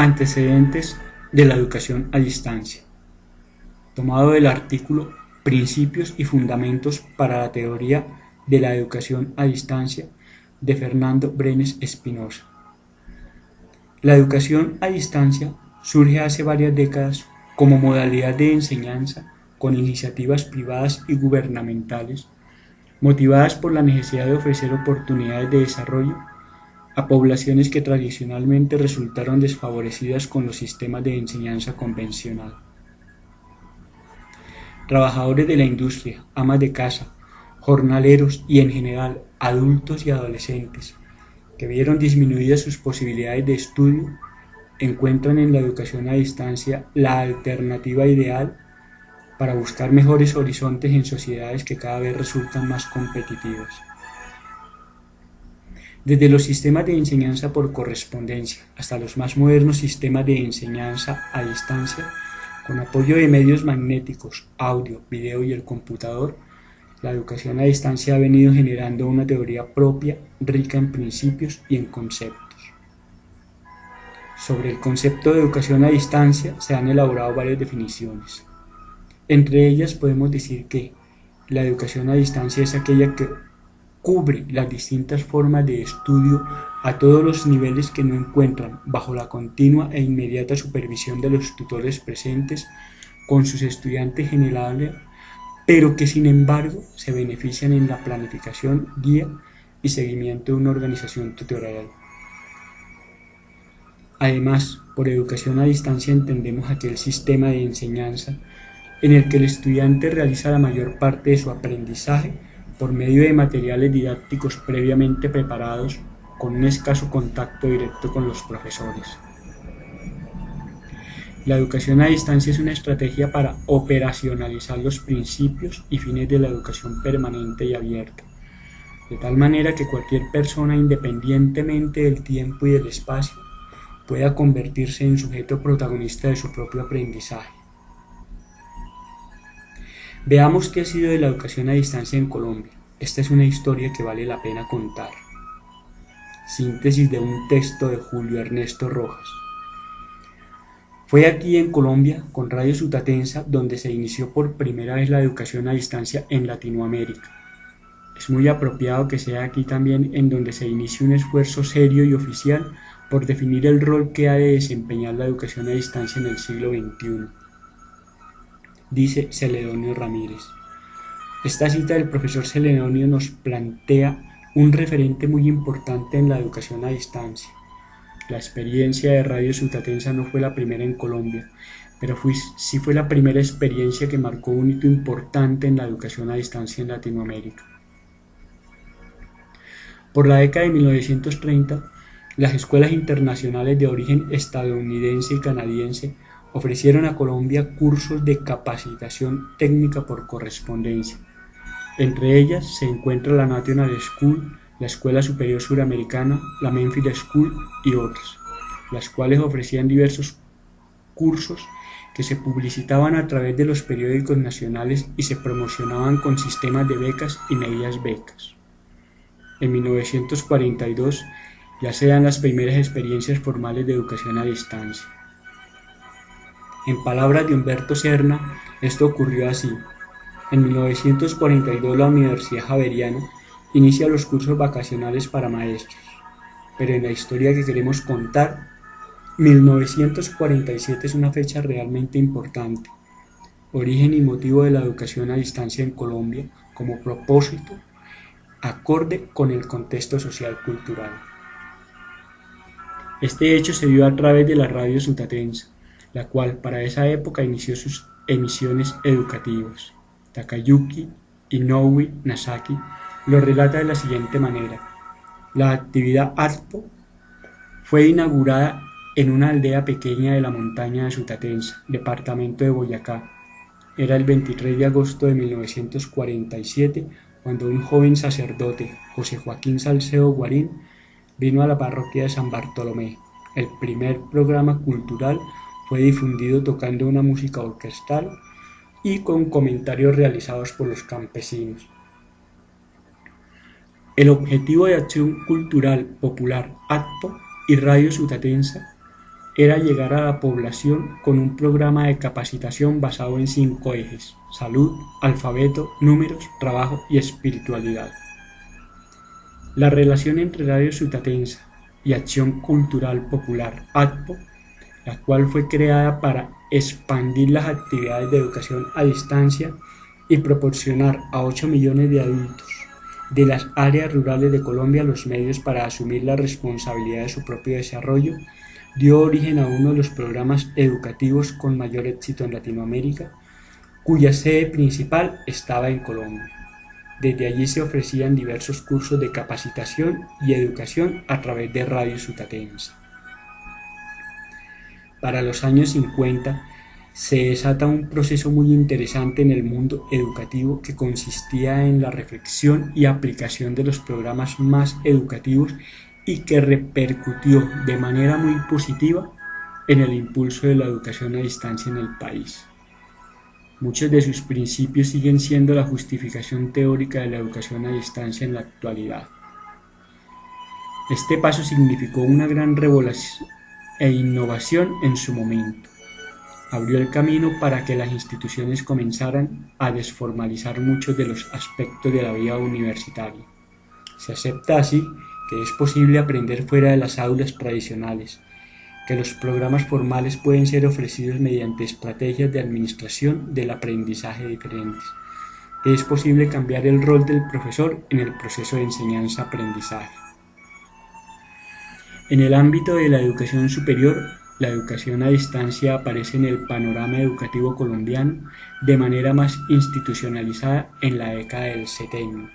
Antecedentes de la educación a distancia, tomado del artículo Principios y Fundamentos para la Teoría de la Educación a Distancia de Fernando Brenes Espinosa. La educación a distancia surge hace varias décadas como modalidad de enseñanza con iniciativas privadas y gubernamentales, motivadas por la necesidad de ofrecer oportunidades de desarrollo a poblaciones que tradicionalmente resultaron desfavorecidas con los sistemas de enseñanza convencional. Trabajadores de la industria, amas de casa, jornaleros y en general adultos y adolescentes que vieron disminuidas sus posibilidades de estudio encuentran en la educación a distancia la alternativa ideal para buscar mejores horizontes en sociedades que cada vez resultan más competitivas. Desde los sistemas de enseñanza por correspondencia hasta los más modernos sistemas de enseñanza a distancia, con apoyo de medios magnéticos, audio, video y el computador, la educación a distancia ha venido generando una teoría propia, rica en principios y en conceptos. Sobre el concepto de educación a distancia se han elaborado varias definiciones. Entre ellas podemos decir que la educación a distancia es aquella que cubre las distintas formas de estudio a todos los niveles que no encuentran bajo la continua e inmediata supervisión de los tutores presentes con sus estudiantes generales, pero que sin embargo se benefician en la planificación, guía y seguimiento de una organización tutorial. Además, por educación a distancia entendemos aquel sistema de enseñanza en el que el estudiante realiza la mayor parte de su aprendizaje por medio de materiales didácticos previamente preparados con un escaso contacto directo con los profesores. La educación a distancia es una estrategia para operacionalizar los principios y fines de la educación permanente y abierta, de tal manera que cualquier persona, independientemente del tiempo y del espacio, pueda convertirse en sujeto protagonista de su propio aprendizaje. Veamos qué ha sido de la educación a distancia en Colombia. Esta es una historia que vale la pena contar. Síntesis de un texto de Julio Ernesto Rojas. Fue aquí en Colombia, con Radio Sutatensa, donde se inició por primera vez la educación a distancia en Latinoamérica. Es muy apropiado que sea aquí también en donde se inicie un esfuerzo serio y oficial por definir el rol que ha de desempeñar la educación a distancia en el siglo XXI. Dice Celedonio Ramírez. Esta cita del profesor Celedonio nos plantea un referente muy importante en la educación a distancia. La experiencia de Radio Sutatensa no fue la primera en Colombia, pero sí fue la primera experiencia que marcó un hito importante en la educación a distancia en Latinoamérica. Por la década de 1930, las escuelas internacionales de origen estadounidense y canadiense ofrecieron a Colombia cursos de capacitación técnica por correspondencia. Entre ellas se encuentra la National School, la Escuela Superior Suramericana, la Memphis School y otras, las cuales ofrecían diversos cursos que se publicitaban a través de los periódicos nacionales y se promocionaban con sistemas de becas y medias becas. En 1942 ya se dan las primeras experiencias formales de educación a distancia. En palabras de Humberto Serna, esto ocurrió así. En 1942 la Universidad Javeriana inicia los cursos vacacionales para maestros, pero en la historia que queremos contar, 1947 es una fecha realmente importante, origen y motivo de la educación a distancia en Colombia como propósito acorde con el contexto social cultural. Este hecho se dio a través de la Radio Sutatensa, la cual para esa época inició sus emisiones educativas. Takayuki Inoue Nasaki lo relata de la siguiente manera. La actividad ATPO fue inaugurada en una aldea pequeña de la montaña de Sutatensa, departamento de Boyacá. Era el 23 de agosto de 1947 cuando un joven sacerdote, José Joaquín Salcedo Guarín, vino a la parroquia de San Bartolomé. El primer programa cultural fue difundido tocando una música orquestal y con comentarios realizados por los campesinos. El objetivo de acción cultural popular ATPO y Radio Sutatensa era llegar a la población con un programa de capacitación basado en 5 ejes: salud, alfabeto, números, trabajo y espiritualidad. La relación entre Radio Sutatensa y Acción Cultural Popular, ACPO, la cual fue creada para expandir las actividades de educación a distancia y proporcionar a 8 millones de adultos de las áreas rurales de Colombia los medios para asumir la responsabilidad de su propio desarrollo, dio origen a uno de los programas educativos con mayor éxito en Latinoamérica, cuya sede principal estaba en Colombia. Desde allí se ofrecían diversos cursos de capacitación y educación a través de Radio Sutatensa. Para los años 50 se desata un proceso muy interesante en el mundo educativo que consistía en la reflexión y aplicación de los programas más educativos y que repercutió de manera muy positiva en el impulso de la educación a distancia en el país. Muchos de sus principios siguen siendo la justificación teórica de la educación a distancia en la actualidad. Este paso significó una gran revolución e innovación en su momento. Abrió el camino para que las instituciones comenzaran a desformalizar muchos de los aspectos de la vida universitaria. Se acepta así que es posible aprender fuera de las aulas tradicionales, que los programas formales pueden ser ofrecidos mediante estrategias de administración del aprendizaje diferentes, que es posible cambiar el rol del profesor en el proceso de enseñanza-aprendizaje. En el ámbito de la educación superior, la educación a distancia aparece en el panorama educativo colombiano de manera más institucionalizada en la década del 70.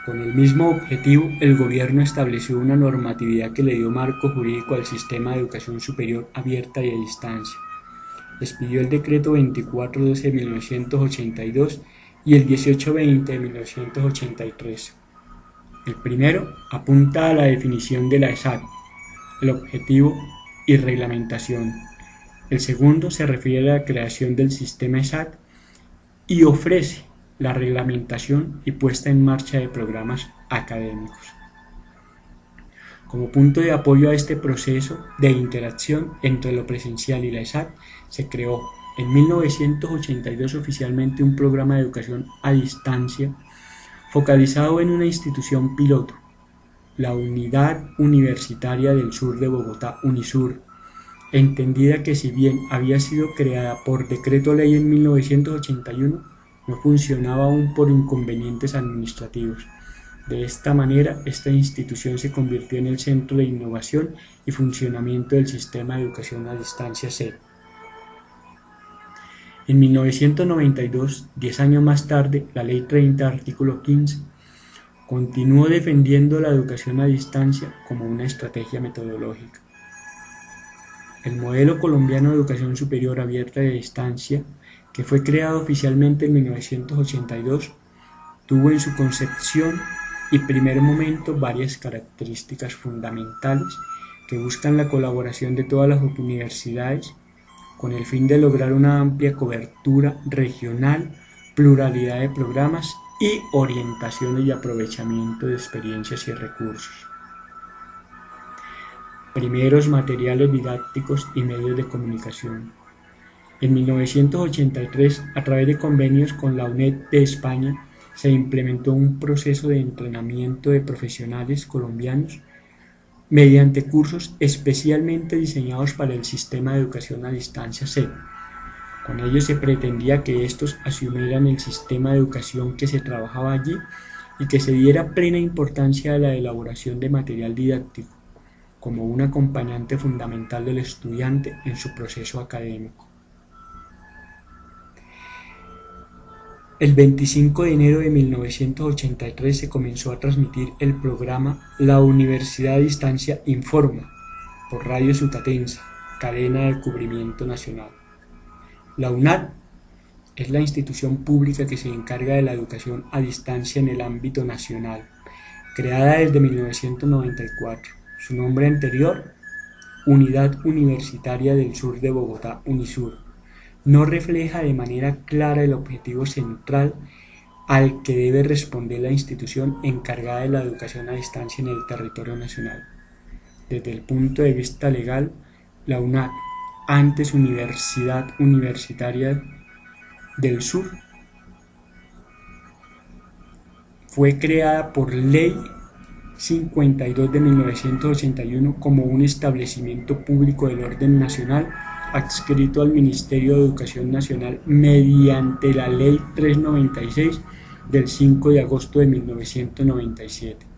Con el mismo objetivo, el gobierno estableció una normatividad que le dio marco jurídico al sistema de educación superior abierta y a distancia. Expidió el decreto 2412 de 1982 y el 1820 de 1983. El primero apunta a la definición de la ESAT, el objetivo y reglamentación. El segundo se refiere a la creación del sistema ESAT y ofrece la reglamentación y puesta en marcha de programas académicos. Como punto de apoyo a este proceso de interacción entre lo presencial y la ESAT, se creó en 1982 oficialmente un programa de educación a distancia focalizado en una institución piloto, la Unidad Universitaria del Sur de Bogotá, UNISUR, entendida que si bien había sido creada por decreto ley en 1981, no funcionaba aún por inconvenientes administrativos. De esta manera, esta institución se convirtió en el centro de innovación y funcionamiento del sistema de educación a distancia SED. En 1992, 10 años más tarde, la Ley 30, artículo 15, continuó defendiendo la educación a distancia como una estrategia metodológica. El modelo colombiano de educación superior abierta y a distancia, que fue creado oficialmente en 1982, tuvo en su concepción y primer momento varias características fundamentales que buscan la colaboración de todas las universidades con el fin de lograr una amplia cobertura regional, pluralidad de programas y orientaciones y aprovechamiento de experiencias y recursos. Primeros materiales didácticos y medios de comunicación. En 1983, a través de convenios con la UNED de España, se implementó un proceso de entrenamiento de profesionales colombianos mediante cursos especialmente diseñados para el sistema de educación a distancia SED. Con ello se pretendía que estos asumieran el sistema de educación que se trabajaba allí y que se diera plena importancia a la elaboración de material didáctico como un acompañante fundamental del estudiante en su proceso académico. El 25 de enero de 1983 se comenzó a transmitir el programa La Universidad a Distancia Informa por Radio Sutatensa, cadena de cubrimiento nacional. La UNAD es la institución pública que se encarga de la educación a distancia en el ámbito nacional, creada desde 1994. Su nombre anterior, Unidad Universitaria del Sur de Bogotá, UNISUR, no refleja de manera clara el objetivo central al que debe responder la institución encargada de la educación a distancia en el territorio nacional. Desde el punto de vista legal, la UNAC, antes Universidad Universitaria del Sur, fue creada por Ley 52 de 1981 como un establecimiento público del orden nacional adscrito al Ministerio de Educación Nacional mediante la Ley 396 del 5 de agosto de 1997.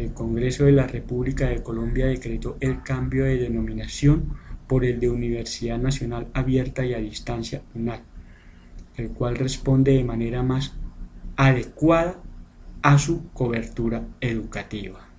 El Congreso de la República de Colombia decretó el cambio de denominación por el de Universidad Nacional Abierta y a Distancia, UNAD, el cual responde de manera más adecuada a su cobertura educativa.